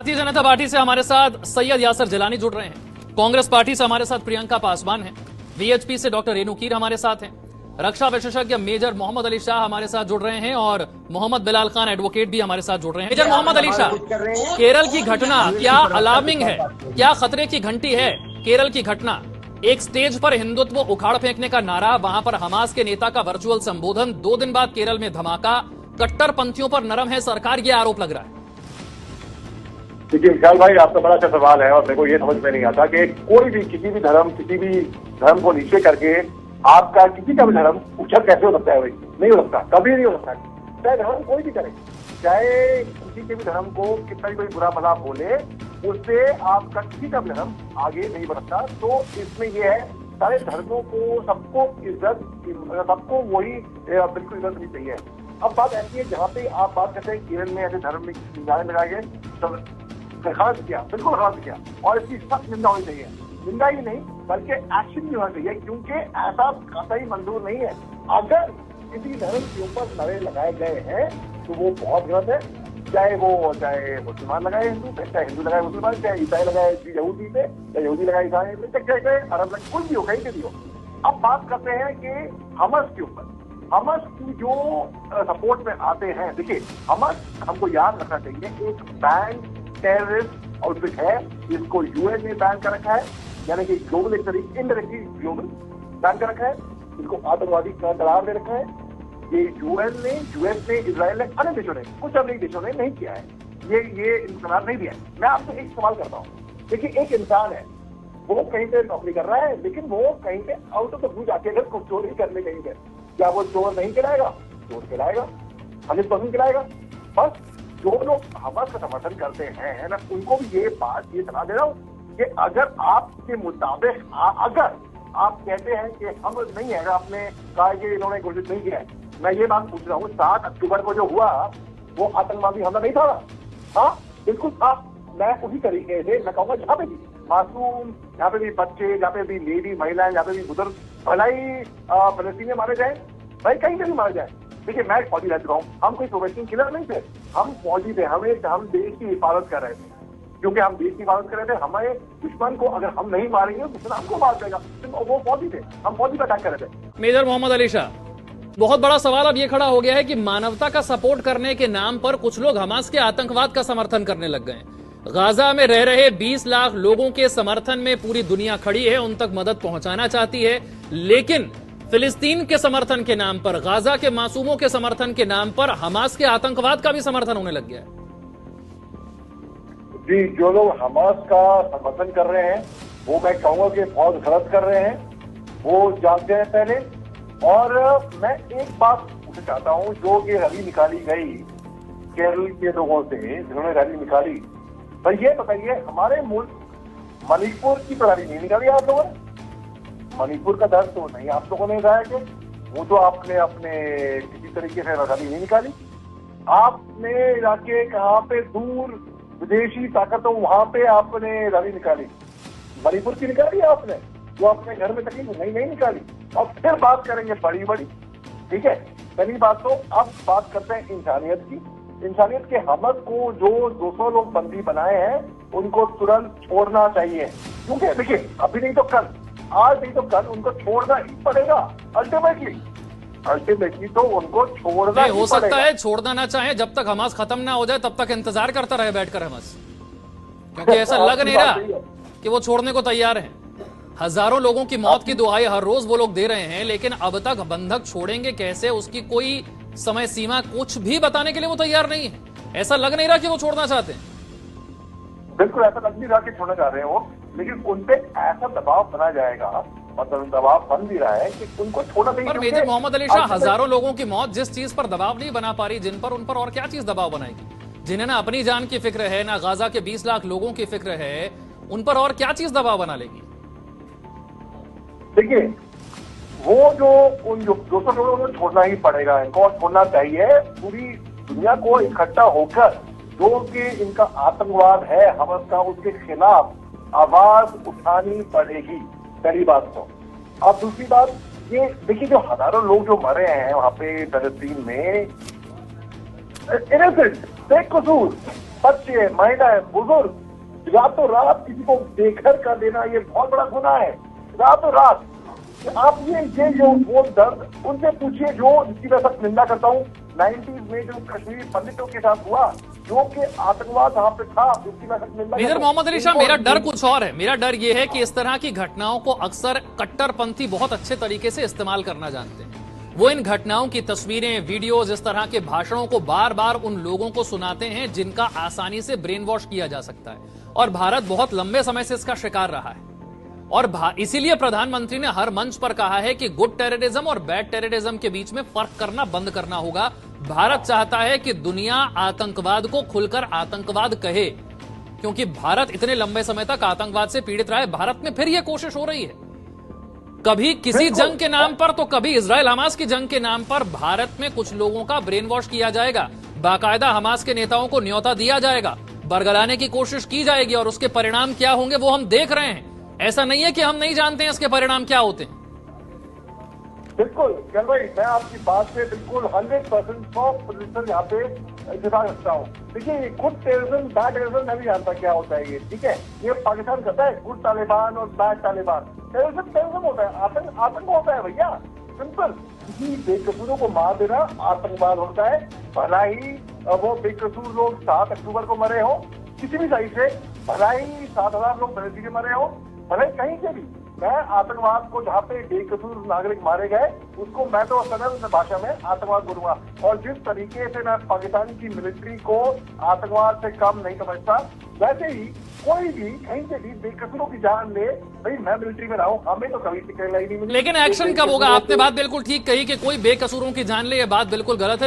Bharatiya Janata party से हमारे साथ सैयद यासर जिलानी जुड़ रहे हैं। कांग्रेस पार्टी से हमारे साथ प्रियंका पासवान हैं। वीएचपी से डॉक्टर रेणु कीर हमारे साथ हैं। रक्षा विशेषज्ञ मेजर मोहम्मद अली शाह हमारे साथ जुड़ रहे हैं और मोहम्मद बिलाल खान एडवोकेट भी हमारे साथ जुड़ रहे हैं। मेजर मोहम्मद अली शाह, केरल की घटना क्या अलार्मिंग है, क्या खतरे की घंटी है? केरल की घटना, एक स्टेज पर हिंदुत्व उखाड़ फेंकने का नारा, वहां पर हमास के नेता का वर्चुअल संबोधन, 2 दिन बाद केरल में धमाका, कट्टरपंथियों पर नरम है सरकार, ये आरोप लग रहा है। देखिए विशाल भाई, आपका बड़ा अच्छा सवाल है और मेरे को ये समझ में नहीं आता कि कोई भी किसी भी धर्म को नीचे करके आपका किसी का भी धर्म ऊंचा कैसे हो सकता है? भाई नहीं हो सकता, कभी नहीं हो सकता। चाहे धर्म कोई भी करे, चाहे किसी के भी धर्म को कितना भी कोई बुरा भला बोले, उससे आपका किसी का भी धर्म आगे नहीं बढ़ता। तो इसमें यह है, सारे धर्मों को सबको इज्जत, सबको वही बिल्कुल इज्जत नहीं चाहिए। अब बात ऐसी है जहाँ पे आप बात करते हैं केरल में ऐसे धर्म में नारे लगाए गए, सब खास किया, बिल्कुल खास किया और इसकी सख्त निंदा होनी चाहिए। निंदा ही नहीं बल्कि एक्शन भी होना चाहिए, क्योंकि ऐसा कतई मंजूर नहीं है। अगर किसी धर्म के ऊपर नारे लगाए गए हैं तो वो बहुत गलत है, चाहे मुसलमान लगाए हिंदू पे, चाहे हिंदू लगाए मुसलमान, चाहे ईसाई लगाए यहूदी पे, चाहे यहूदी लगाए ईसाई पे, चाहे अरब लगाए, कुछ भी हो, कहीं से भी हो। अब बात करते हैं कि हमास के ऊपर, हमास की जो सपोर्ट में आते हैं। देखिए हमास, हमको याद रखना चाहिए, एक बैंड टेररिस्ट आउटफिट है, जिसको यूएन ने बैन कर रखा है, यानी कि ग्लोबल एक तरीके इनडायरेक्टली ग्लोबल बैन कर रखा है, इसको आतंकवादी का करार दे रखा है। ये यूएन ने, यूएस ने, इजराइल ने, अन्य देशों ने, कुछ अन्य देशों ने नहीं किया है, ये करार नहीं दिया है। मैं आपसे एक सवाल करता हूँ, देखिए एक इंसान है, वो कहीं पे नौकरी कर रहा है, लेकिन वो कहीं पे आउट ऑफ द ब्लू जाके अगर कुछ चोरी करने कहीं पे, क्या वो चोर नहीं खिलाएगा? चोर खिलाएगा, 100% खिलाएगा। बस जो लोग हमास का समर्थन करते हैं, मैं उनको भी ये सलाह दे रहा हूँ कि अगर आपके मुताबिक अगर आप कहते हैं कि हम नहीं है, आपने कहा कि इन्होंने घोषित नहीं किया है, मैं ये बात पूछ रहा हूँ, 7 अक्टूबर को जो हुआ वो आतंकवादी हमला नहीं था? हाँ बिल्कुल था। मैं उसी तरीके से मैं कहूँगा, जहाँ पे भी मासूम, जहाँ पे भी बच्चे, जहाँ पे भी लेडी महिलाएं, जहाँ पे भी बुजुर्ग, भलाई फलस्तीनी मारे जाए, भाई कहीं पे भी मारे जाए। देखिए मैं फौजी रह चुका हूँ, हम कोई प्रोफेशनल किलर नहीं थे, हम फौजी थे, हम देश की हिफाजत कर रहे थे, क्योंकि हम देश की हिफाजत कर रहे थे। हमारे दुश्मन को अगर हम नहीं मारेंगे तो दुश्मन हमको मार देगा, तो वो फौजी थे, हम फौजी का अटैक कर रहे थे। मेजर मोहम्मद अली शाह, बहुत बड़ा सवाल अब ये खड़ा हो गया है कि मानवता का सपोर्ट करने के नाम पर कुछ लोग हमास के आतंकवाद का समर्थन करने लग गए। गाजा में रह रहे 20 लाख लोगों के समर्थन में पूरी दुनिया खड़ी है, उन तक मदद पहुंचाना चाहती है, लेकिन फिलिस्तीन के समर्थन के नाम पर, गाजा के मासूमों के समर्थन के नाम पर हमास के आतंकवाद का भी समर्थन होने लग गया है। जी, जो लोग हमास का समर्थन कर रहे हैं वो मैं कहूंगा कि बहुत गलत कर रहे हैं, वो जानते हैं पहले। और मैं एक बात पूछना चाहता हूँ, जो कि रैली निकाली गई केरल के लोगों से, जिन्होंने रैली निकाली, तो ये बताइए, हमारे मुल्क मणिपुर की तो रैली नहीं निकाली आप लोगों ने? मणिपुर का दर्द तो नहीं आप लोगों ने गाया कि वो तो आपने अपने किसी तरीके से रैली नहीं निकाली। आपने जाके कहाँ पे दूर विदेशी ताकतों, वहां पे आपने रैली निकाली, मणिपुर की निकाली आपने, जो अपने घर में तकलीफ नहीं निकाली। और फिर बात करेंगे बड़ी, ठीक है। पहली बात तो अब बात करते हैं इंसानियत की। इंसानियत के हमास को जो 200 लोग बंदी बनाए हैं, उनको तुरंत छोड़ना चाहिए, क्योंकि देखिए अभी नहीं तो कल, आज नहीं तो कल उनको छोड़ना ही पड़ेगा। अल्टीमेटली तो उनको छोड़ना ही हो सकता है छोड़ना ना चाहे, जब तक हमास खत्म ना हो जाए तब तक इंतजार करता रहे बैठकर हमास, क्योंकि ऐसा लग नहीं रहा कि वो छोड़ने को तैयार हैं। हजारों लोगों की मौत की दुहाई हर रोज वो लोग दे रहे हैं, लेकिन अब तक बंधक छोड़ेंगे कैसे, उसकी कोई समय सीमा कुछ भी बताने के लिए वो तैयार नहीं है। ऐसा लग नहीं रहा कि वो छोड़ना चाहते हैं। बिल्कुल ऐसा लग नहीं रहा कि छोड़ना चाह रहे हैं वो, लेकिन उन पे ऐसा दबाव बना जाएगा, मतलब दबाव बन भी रहा है कि उनको छोड़ना नहीं। पर मेजर मोहम्मद अली शाह, हजारों लोगों की मौत जिस चीज पर दबाव नहीं बना पा रही, जिन पर, उन पर और क्या चीज दबाव बनाएगी? जिन्हें ना अपनी जान की फिक्र है, ना गाजा के 20 लाख लोगों की फिक्र है, उन पर और क्या चीज दबाव बना लेगी? देखिए वो जो उन 200 लोगों को छोड़ना ही पड़ेगा, इनको छोड़ना चाहिए। पूरी दुनिया को इकट्ठा होकर जो कि इनका आतंकवाद है हमास का, उसके खिलाफ आवाज उठानी पड़ेगी, पहली बात तो। अब दूसरी बात ये देखिए, जो हजारों लोग जो मरे हैं वहां पे फलस्तीन में, इनोसेंट, बेकसूर, बच्चे, महिलाएं, बुजुर्ग रातों रात किसी को बेघर कर देना, ये बहुत बड़ा गुनाह है। रातों रात आप ये जो वो दर्द उनसे पूछिए जो, जिसकी मैं सख्त निंदा करता हूँ, 90s में जो कश्मीरी पंडितों के साथ हुआ, जो कि आतंकवाद वहां पे था, उसकी मैं सख्त निंदा। मेजर मोहम्मद अली शाह, मेरा डर कुछ और है। मेरा डर ये है कि इस तरह की घटनाओं को अक्सर कट्टरपंथी बहुत अच्छे तरीके से इस्तेमाल करना जानते हैं। वो इन घटनाओं की तस्वीरें, वीडियोज, इस तरह के भाषणों को बार बार उन लोगों को सुनाते हैं जिनका आसानी से ब्रेन वॉश किया जा सकता है। और भारत बहुत लंबे समय से इसका शिकार रहा है। और इसीलिए प्रधानमंत्री ने हर मंच पर कहा है कि गुड टेररिज्म और बैड टेररिज्म के बीच में फर्क करना बंद करना होगा। भारत चाहता है कि दुनिया आतंकवाद को खुलकर आतंकवाद कहे, क्योंकि भारत इतने लंबे समय तक आतंकवाद से पीड़ित रहा है। भारत में फिर यह कोशिश हो रही है, कभी किसी जंग के नाम पर तो कभी इजराइल हमास की जंग के नाम पर भारत में कुछ लोगों का ब्रेन वॉश किया जाएगा। बाकायदा हमास के नेताओं को न्योता दिया जाएगा, बरगलाने की कोशिश की जाएगी, और उसके परिणाम क्या होंगे वो हम देख रहे हैं। ऐसा नहीं है कि हम नहीं जानते हैं इसके परिणाम क्या होते हैं। बिल्कुल चल भाई, मैं आपकी बात से बिल्कुल 100% 100% यहाँ पे इत्तेफाक रखता हूँ। देखिए, गुड टेररिज्म, बैड टेररिज्म मैं भी जानता क्या होता है ये, ठीक है। ये पाकिस्तान करता है गुड तालिबान और बैड तालिबान। टेररिज्म होता है, आतंक होता है भैया, सिंपल। किसी बेकसूरों को मार देना आतंकवाद होता है। भला ही वो बेकसूर लोग 7 अक्टूबर को मरे हो किसी भी साइड से, भला ही 7,000 लोग बरेली के मरे हो, भले कहीं से भी, मैं आतंकवाद को जहाँ पे बेकसूर नागरिक मारे गए उसको मैं तो सरल भाषा में आतंकवाद बोलूंगा। और जिस तरीके से मैं पाकिस्तान की मिलिट्री को आतंकवाद से कम नहीं समझता, वैसे ही कोई भी कहीं से भी बेकसूरों की जान ले, भाई मैं मिलिट्री में रहा हूँ, हमें तो कभी सिक्योरिटी नहीं मिली। लेकिन एक्शन कब होगा? आपने बात बिल्कुल ठीक कही कि कोई बेकसूरों की जान ले, ये बात बिल्कुल गलत है।